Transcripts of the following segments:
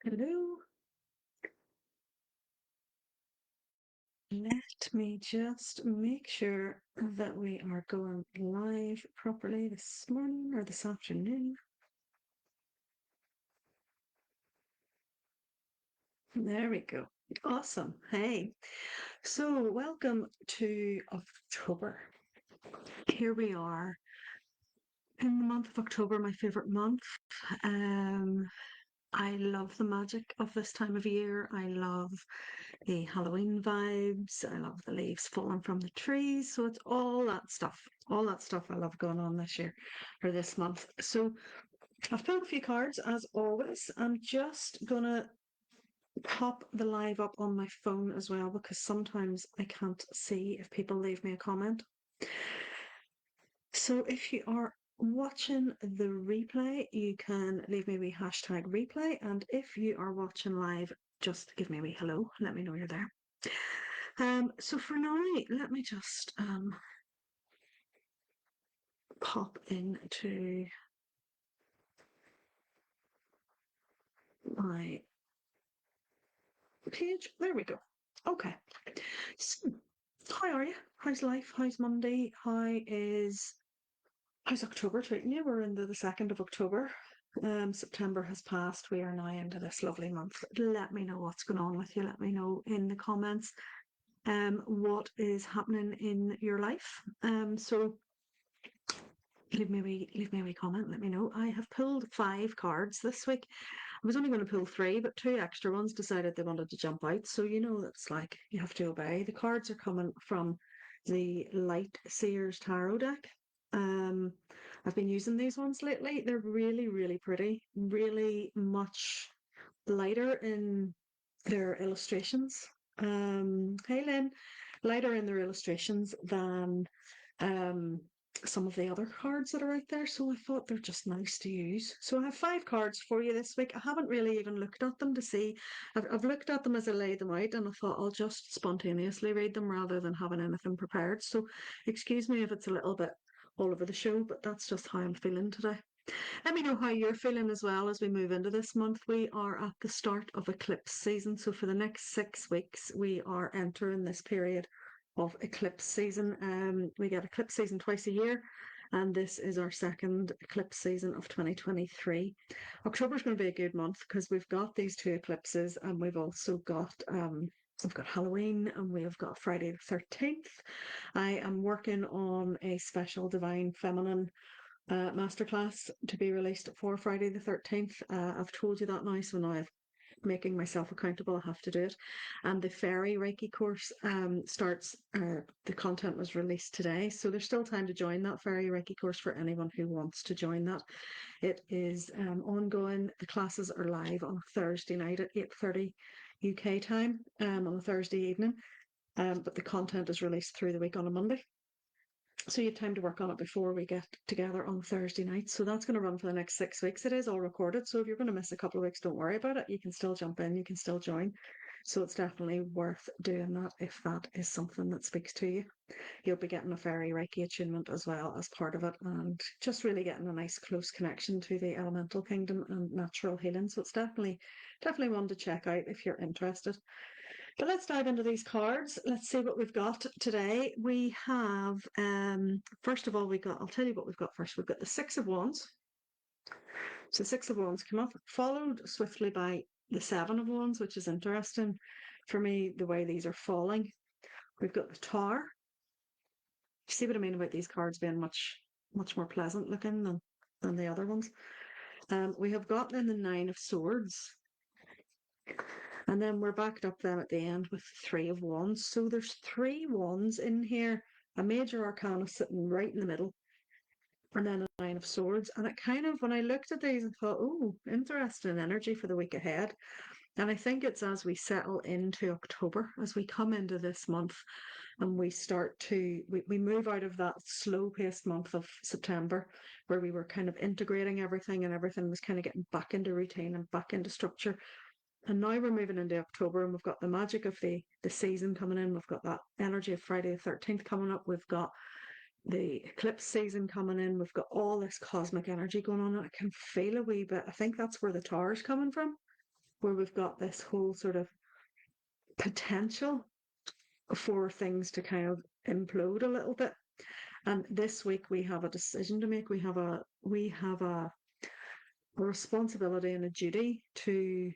Hello. Let me just make sure that we are going live properly this morning or this afternoon. There we go. Awesome. Hey. So, welcome to October. Here we are in the month of October, my favorite month. Um, I love the magic of this time of year. I love the Halloween vibes. I love the leaves falling from the trees. So it's all that stuff. All that stuff I love going on this year or this month. So I've pulled a few cards as always. I'm just gonna pop the live up on my phone as well because sometimes I can't see if people leave me a comment. So if you are watching the replay, you can leave me a wee hashtag replay. And if you are watching live, just give me a wee hello. Let me know you're there. So for now, let me just pop into my page. There we go. Okay. So, how are you? How's life? How's Monday? How's October treating you? We're into the 2nd of October. September has passed. We are now into this lovely month. Let me know what's going on with you. Let me know in the comments what is happening in your life. So leave me a wee comment. Let me know. I have pulled 5 cards this week. I was only going to pull 3, but 2 extra ones decided they wanted to jump out. So you know it's like you have to obey. The cards are coming from the Light Seers Tarot deck. Um, I've been using these ones lately. They're really, really pretty. Really much lighter in their illustrations. Hey Lynn, lighter in their illustrations than um, some of the other cards that are out there. So I thought they're just nice to use. So I have 5 cards for you this week. I haven't really even looked at them to see. I've looked at them as I laid them out and I thought I'll just spontaneously read them rather than having anything prepared. So excuse me if it's a little bit all over the show, but that's just how I'm feeling today. Let me know how you're feeling as well as we move into this month. We are at the start of eclipse season. So for the next 6 weeks, we are entering this period of eclipse season. We get eclipse season twice a year, and this is our second eclipse season of 2023. October is going to be a good month because we've got these 2 eclipses, and we've got Halloween and we've got Friday the 13th. I am working on a special Divine Feminine masterclass to be released for Friday the 13th. I've told you that now, so now I'm making myself accountable. I have to do it. And the Fairy Reiki course starts, the content was released today, so there's still time to join that Fairy Reiki course for anyone who wants to join that. It is ongoing. The classes are live on Thursday night at 8:30 UK time on a Thursday evening, but the content is released through the week on a Monday. So you have time to work on it before we get together on Thursday night. So that's going to run for the next 6 weeks. It is all recorded. So if you're going to miss a couple of weeks, don't worry about it. You can still jump in, you can still join. So it's definitely worth doing that if that is something that speaks to you. You'll be getting a fairy Reiki attunement as well as part of it, and just really getting a nice close connection to the elemental kingdom and natural healing. So it's definitely one to check out if you're interested. But let's dive into these cards. Let's see what we've got today. We have, first of all, I'll tell you what we've got first. We've got the 6 of Wands. So 6 of Wands come up, followed swiftly by the 7 of Wands, which is interesting for me, the way these are falling. We've got the Tower. See what I mean about these cards being much more pleasant looking than the other ones. We have got then the 9 of Swords. And then we're backed up then at the end with the 3 of Wands. So there's 3 wands in here, a major arcana sitting right in the middle, and then a 9 of Swords. And it kind of, when I looked at these, I thought, oh, interesting energy for the week ahead. And I think it's as we settle into October, as we come into this month and we move out of that slow paced month of September where we were kind of integrating everything and everything was kind of getting back into routine and back into structure. And now we're moving into October and we've got the magic of the season coming in. We've got that energy of Friday the 13th coming up. We've got the eclipse season coming in. We've got all this cosmic energy going on. And I can feel a wee bit. I think that's where the tower's coming from, where we've got this whole sort of potential for things to kind of implode a little bit. And this week we have a decision to make. We have a responsibility and a duty to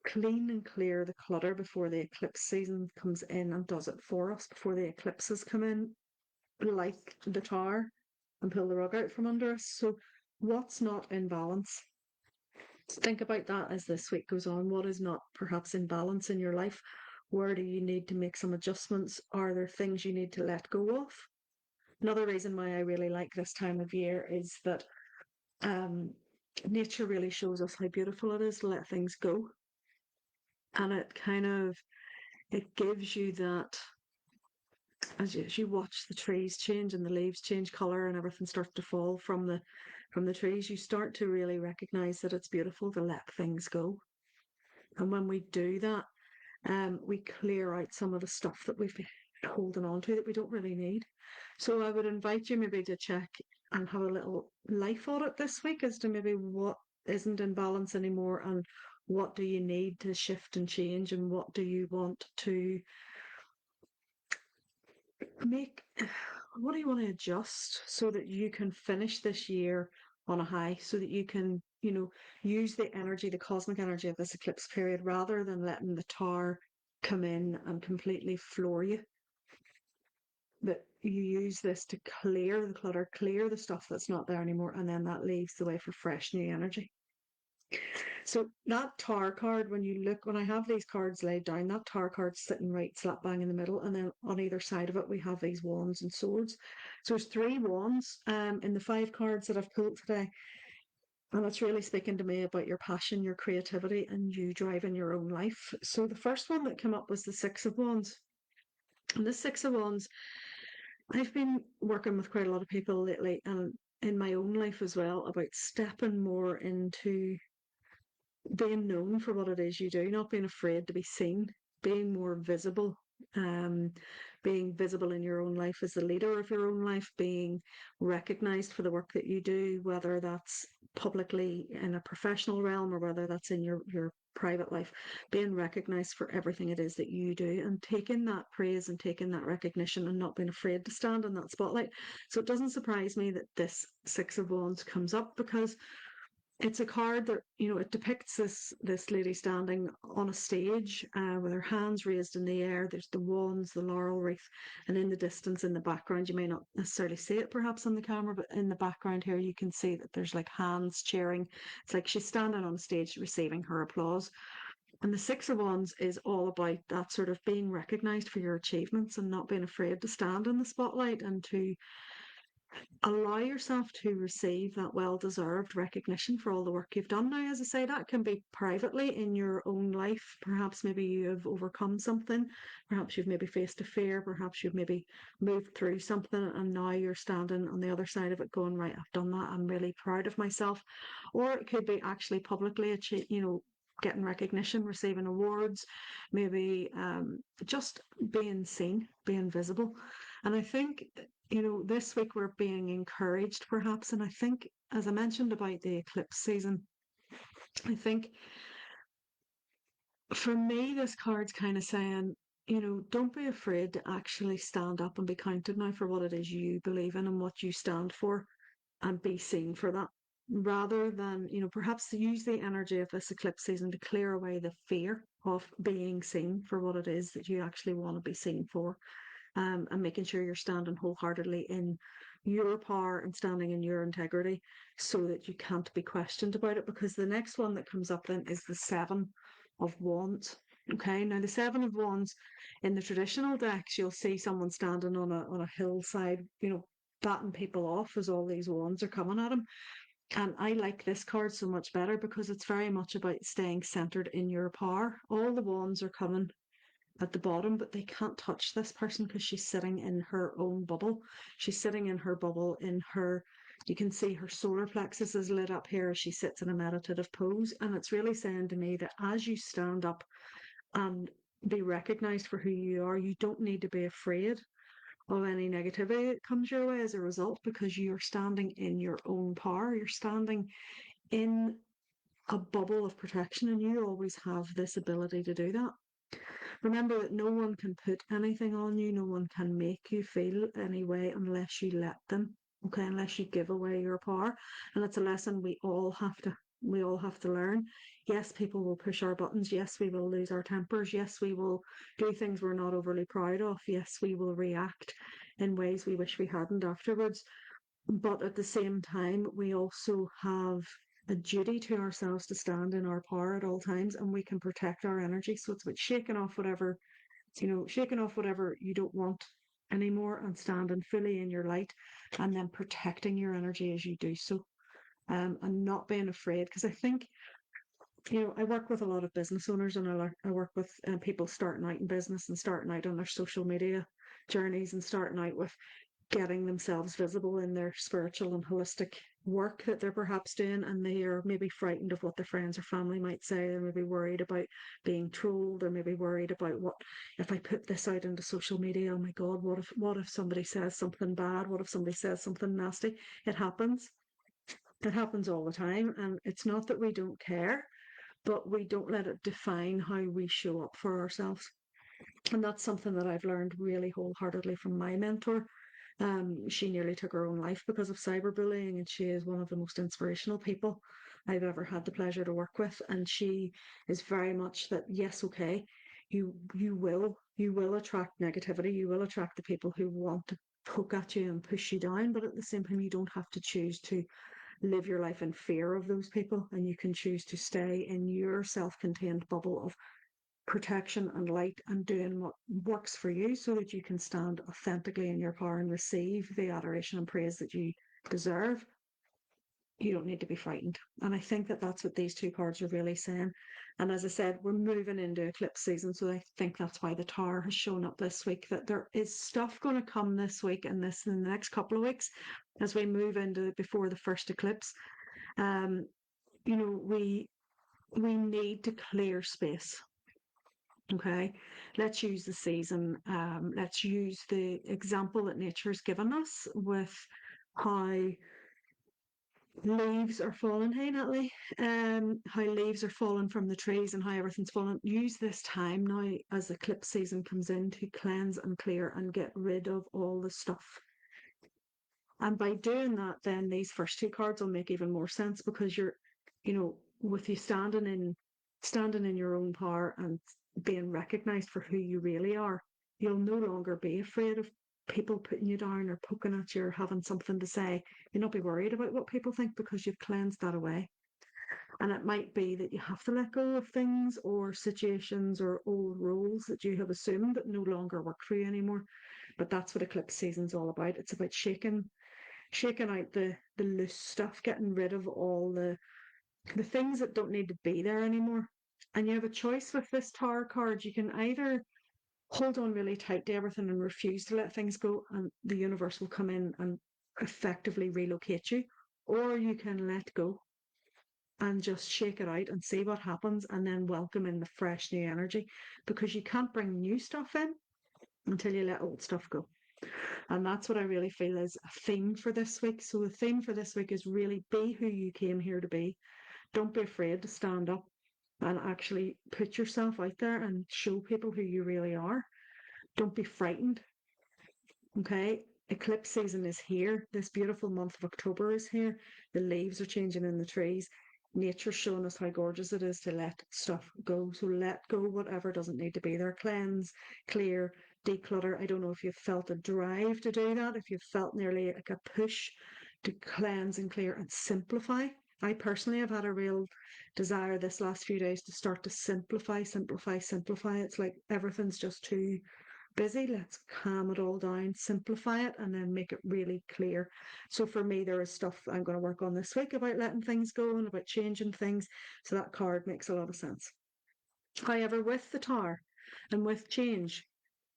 clean and clear the clutter before the eclipse season comes in and does it for us, before the eclipses come in, like the tower, and pull the rug out from under us. So what's not in balance? Think about that as this week goes on. What is not perhaps in balance in your life? Where do you need to make some adjustments? Are there things you need to let go of? Another reason why I really like this time of year is that um, nature really shows us how beautiful it is to let things go. And it gives you that, as you watch the trees change and the leaves change colour and everything starts to fall from the trees, you start to really recognise that it's beautiful to let things go. And when we do that, we clear out some of the stuff that we've been holding on to that we don't really need. So I would invite you maybe to check and have a little life audit this week as to maybe what isn't in balance anymore, and what do you need to shift and change, and what do you want to make, what do you want to adjust so that you can finish this year on a high, so that you can, use the energy, the cosmic energy of this eclipse period, rather than letting the tower come in and completely floor you. That you use this to clear the clutter, clear the stuff that's not there anymore, and then that leaves the way for fresh new energy. So that tower card, when I have these cards laid down, that tower card's sitting right slap bang in the middle, and then on either side of it we have these wands and swords. So there's 3 wands in the 5 cards that I've pulled today. And it's really speaking to me about your passion, your creativity, and you driving your own life. So the first one that came up was the 6 of Wands. And the 6 of Wands, I've been working with quite a lot of people lately, and in my own life as well, about stepping more into being known for what it is you do, not being afraid to be seen, being more visible, um, being visible in your own life as the leader of your own life, being recognized for the work that you do, whether that's publicly in a professional realm or whether that's in your private life, being recognized for everything it is that you do, and taking that praise and taking that recognition and not being afraid to stand in that spotlight. So it doesn't surprise me that this 6 of Wands comes up, because it's a card that, it depicts this lady standing on a stage with her hands raised in the air. There's the wands, the laurel wreath, and in the distance, in the background, you may not necessarily see it perhaps on the camera, but in the background here you can see that there's like hands cheering. It's like she's standing on stage receiving her applause. And the 6 of Wands is all about that sort of being recognized for your achievements and not being afraid to stand in the spotlight, and to allow yourself to receive that well-deserved recognition for all the work you've done. Now, as I say, that can be privately in your own life. Perhaps maybe you have overcome something. Perhaps you've maybe faced a fear. Perhaps you've maybe moved through something, and now you're standing on the other side of it going, right, I've done that. I'm really proud of myself. Or it could be actually publicly, getting recognition, receiving awards, maybe just being seen, being visible. And I think, this week we're being encouraged perhaps. And I think, as I mentioned about the eclipse season, I think for me, this card's kind of saying, don't be afraid to actually stand up and be counted now for what it is you believe in and what you stand for, and be seen for that. Rather than, perhaps use the energy of this eclipse season to clear away the fear of being seen for what it is that you actually want to be seen for, and making sure you're standing wholeheartedly in your power and standing in your integrity, so that you can't be questioned about it. Because the next one that comes up then is the 7 of Wands. Okay, now the 7 of Wands in the traditional decks, you'll see someone standing on a hillside, batting people off as all these wands are coming at him. And I like this card so much better, because it's very much about staying centered in your power. All the wands are coming at the bottom, but they can't touch this person because she's sitting in her own bubble. She's sitting in her bubble, you can see her solar plexus is lit up here as she sits in a meditative pose. And it's really saying to me that as you stand up and be recognized for who you are, you don't need to be afraid of any negativity that comes your way as a result, because you're standing in your own power. You're standing in a bubble of protection, and you always have this ability to do that. Remember that no one can put anything on you, no one can make you feel any way unless you let them. Okay, unless you give away your power. And it's a lesson we all have to learn. Yes, people will push our buttons. Yes, we will lose our tempers. Yes, we will do things we're not overly proud of. Yes, we will react in ways we wish we hadn't afterwards. But at the same time, we also have a duty to ourselves to stand in our power at all times, and we can protect our energy. So it's about shaking off whatever you don't want anymore and standing fully in your light, and then protecting your energy as you do so. And not being afraid, because I think, I work with a lot of business owners, and I work with people starting out in business and starting out on their social media journeys and starting out with getting themselves visible in their spiritual and holistic work that they're perhaps doing, and they are maybe frightened of what their friends or family might say. They're maybe worried about being trolled. They're maybe worried about, what if I put this out into social media? Oh my God, what if somebody says something bad? What if somebody says something nasty? It happens. It happens all the time, and it's not that we don't care, but we don't let it define how we show up for ourselves. And that's something that I've learned really wholeheartedly from my mentor. She nearly took her own life because of cyberbullying, and she is one of the most inspirational people I've ever had the pleasure to work with. And she is very much that, yes, okay, you will attract negativity, you will attract the people who want to poke at you and push you down, but at the same time, you don't have to choose to live your life in fear of those people, and you can choose to stay in your self-contained bubble of protection and light and doing what works for you, so that you can stand authentically in your power and receive the adoration and praise that you deserve. You don't need to be frightened. And I think that that's what these two cards are really saying. And as I said, we're moving into eclipse season. So I think that's why the Tower has shown up this week, that there is stuff going to come this week and this in the next couple of weeks as we move into before the first eclipse. Um, we need to clear space. Okay, let's use the season. Let's use the example that nature's given us with how leaves are falling. Hey, Natalie, how leaves are falling from the trees and how everything's falling. Use this time now as the eclipse season comes in to cleanse and clear and get rid of all the stuff. And by doing that, then these first two cards will make even more sense, because with you standing in your own power and being recognized for who you really are, you'll no longer be afraid of people putting you down or poking at you or having something to say. You'll not be worried about what people think, because you've cleansed that away. And it might be that you have to let go of things or situations or old roles that you have assumed that no longer work for you anymore. But that's what eclipse season's all about. It's about shaking out the loose stuff, getting rid of all the things that don't need to be there anymore. And you have a choice with this Tower card. You can either hold on really tight to everything and refuse to let things go, and the universe will come in and effectively relocate you, or you can let go and just shake it out and see what happens, and then welcome in the fresh new energy, because you can't bring new stuff in until you let old stuff go. And that's what I really feel is a theme for this week. So the theme for this week is really be who you came here to be. Don't be afraid to stand up and actually put yourself out there and show people who you really are. Don't be frightened. Okay. Eclipse season is here. This beautiful month of October is here. The leaves are changing in the trees. Nature's showing us how gorgeous it is to let stuff go. So let go whatever doesn't need to be there. Cleanse, clear, declutter. I don't know if you've felt a drive to do that, if you've felt nearly like a push to cleanse and clear and simplify. I personally have had a real desire this last few days to start to simplify, simplify, simplify. It's like everything's just too busy. Let's calm it all down, simplify it, and then make it really clear. So for me, there is stuff I'm going to work on this week about letting things go and about changing things. So that card makes a lot of sense. However, with the Tower and with change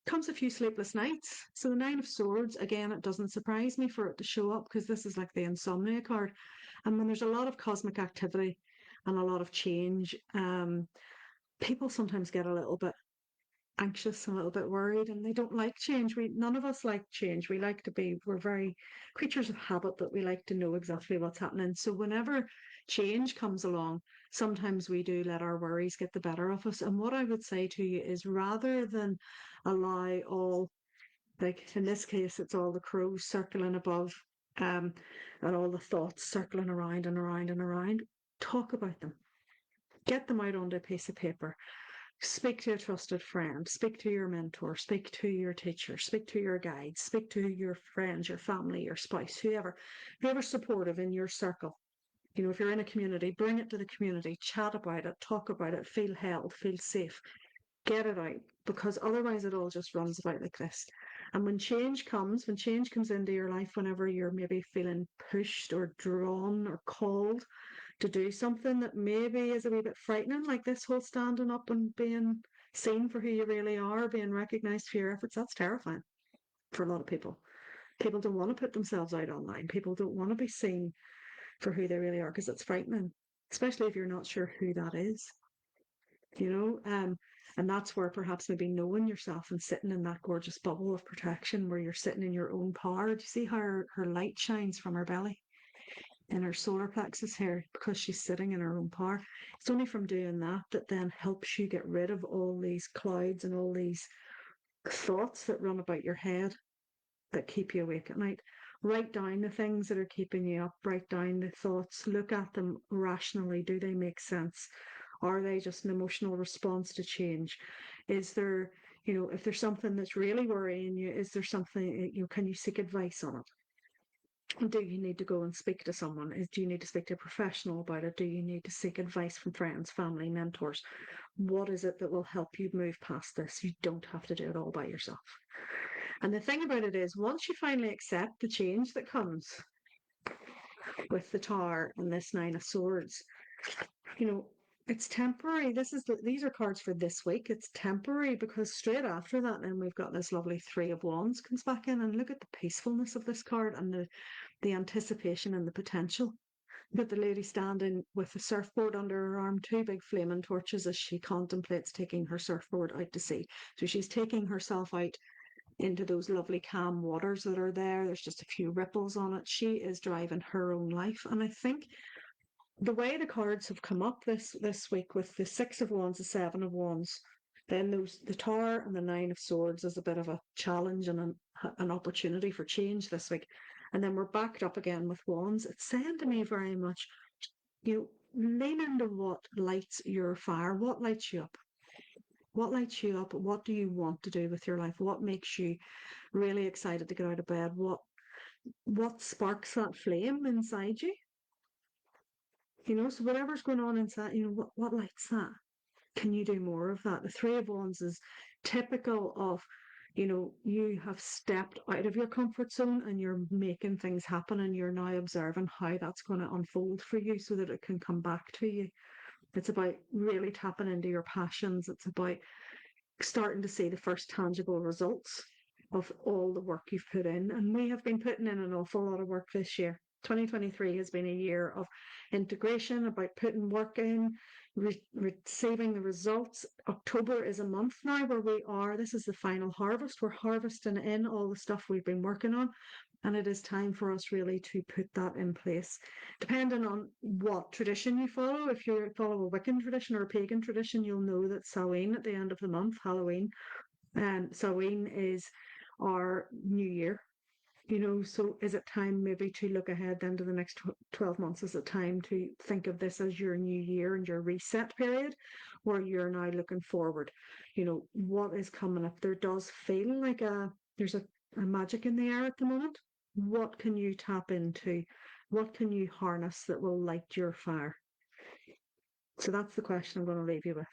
comes a few sleepless nights. So the Nine of Swords, again, it doesn't surprise me for it to show up, because this is like the insomnia card. And when there's a lot of cosmic activity and a lot of change, people sometimes get a little bit anxious, a little bit worried, and they don't like change. None of us like change. We're very creatures of habit, that we like to know exactly what's happening. So whenever change comes along, sometimes we do let our worries get the better of us. And what I would say to you is rather than allow all, like in this case, it's all the crows circling above, um, and all the thoughts circling around and around and around, talk about them. Get them out onto a piece of paper. Speak to a trusted friend, speak to your mentor, speak to your teacher, speak to your guide, speak to your friends, your family, your spouse, whoever's supportive in your circle. You know, if you're in a community, bring it to the community, chat about it, talk about it, feel held, feel safe, get it out, because otherwise it all just runs about like this. And when change comes into your life, whenever you're maybe feeling pushed or drawn or called to do something that maybe is a wee bit frightening, like this whole standing up and being seen for who you really are, being recognized for your efforts, that's terrifying for a lot of people. People don't want to put themselves out online. People don't want to be seen for who they really are because it's frightening, especially if you're not sure who that is, you know. And that's where perhaps maybe knowing yourself and sitting in that gorgeous bubble of protection where you're sitting in your own power. Do you see how her light shines from her belly? In her solar plexus here because she's sitting in her own power. It's only from doing that that then helps you get rid of all these clouds and all these thoughts that run about your head that keep you awake at night. Write down the things that are keeping you up, write down the thoughts, look at them rationally. Do they make sense? Are they just an emotional response to change? Is there, if there's something that's really worrying you, is there something, can you seek advice on it? Do you need to go and speak to someone? Do you need to speak to a professional about it? Do you need to seek advice from friends, family, mentors? What is it that will help you move past this? You don't have to do it all by yourself. And the thing about it is, once you finally accept the change that comes with the Tower and this Nine of Swords, you know, it's temporary. These are cards for this week. It's temporary because straight after that, then we've got this lovely Three of Wands comes back in, and look at the peacefulness of this card and the anticipation and the potential. Got the lady standing with a surfboard under her arm, two big flaming torches as she contemplates taking her surfboard out to sea. So she's taking herself out into those lovely calm waters that are there. There's just a few ripples on it. She is driving her own life. And I think the way the cards have come up this week with the Six of Wands, the Seven of Wands, then the Tower and the Nine of Swords is a bit of a challenge and an opportunity for change this week. And then we're backed up again with Wands. It's saying to me very much, lean into what lights your fire, what lights you up. What lights you up? What do you want to do with your life? What makes you really excited to get out of bed? What sparks that flame inside you? So whatever's going on inside, what lights that? Can you do more of that? The Three of Wands is typical of, you have stepped out of your comfort zone and you're making things happen and you're now observing how that's going to unfold for you so that it can come back to you. It's about really tapping into your passions. It's about starting to see the first tangible results of all the work you've put in. And we have been putting in an awful lot of work this year. 2023 has been a year of integration, about putting work in, receiving the results. October is a month now where this is the final harvest. We're harvesting in all the stuff we've been working on. And it is time for us really to put that in place. Depending on what tradition you follow, if you follow a Wiccan tradition or a pagan tradition, you'll know that Samhain at the end of the month, Halloween, Samhain is our new year. So is it time maybe to look ahead then to the next 12 months? Is it time to think of this as your new year and your reset period, or you're now looking forward? What is coming up? There does feel like there's a magic in the air at the moment. What can you tap into? What can you harness that will light your fire? So that's the question I'm going to leave you with.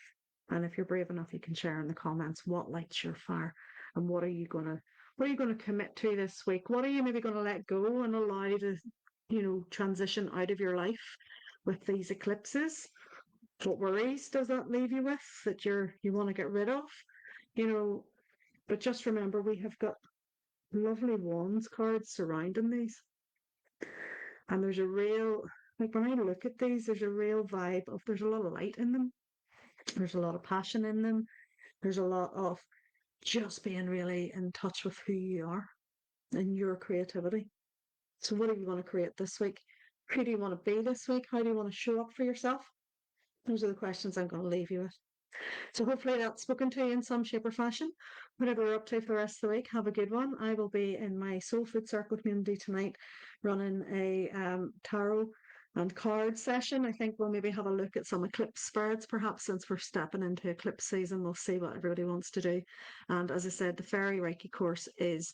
And if you're brave enough, you can share in the comments what lights your fire and what are you going to commit to this week? What are you maybe going to let go and allow to, transition out of your life with these eclipses? What worries does that leave you with that you want to get rid of? But just remember we have got lovely wands cards surrounding these. And there's a real, like when I look at these, there's a real vibe of there's a lot of light in them. There's a lot of passion in them. There's a lot of just being really in touch with who you are and your creativity. So what are you going to create this week? Who do you want to be this week? How do you want to show up for yourself? Those are the questions I'm going to leave you with. So hopefully that's spoken to you in some shape or fashion. Whatever we're up to for the rest of the week, have a good one. I will be in my Soul Food Circle community tonight running a tarot and card session. I think we'll maybe have a look at some eclipse spreads, perhaps, since we're stepping into eclipse season. We'll see what everybody wants to do. And as I said, the Fairy Reiki course is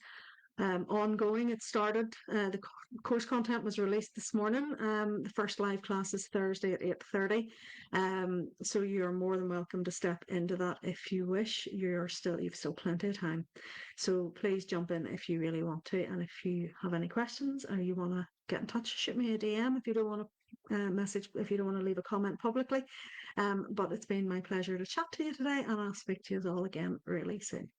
ongoing. It started, the course content was released this morning. The first live class is Thursday at 8:30. So you're more than welcome to step into that if you wish. You've still plenty of time. So please jump in if you really want to. And if you have any questions or you want to get in touch, shoot me a DM if you don't want to. Message if you don't want to leave a comment publicly. But it's been my pleasure to chat to you today, and I'll speak to you all again really soon.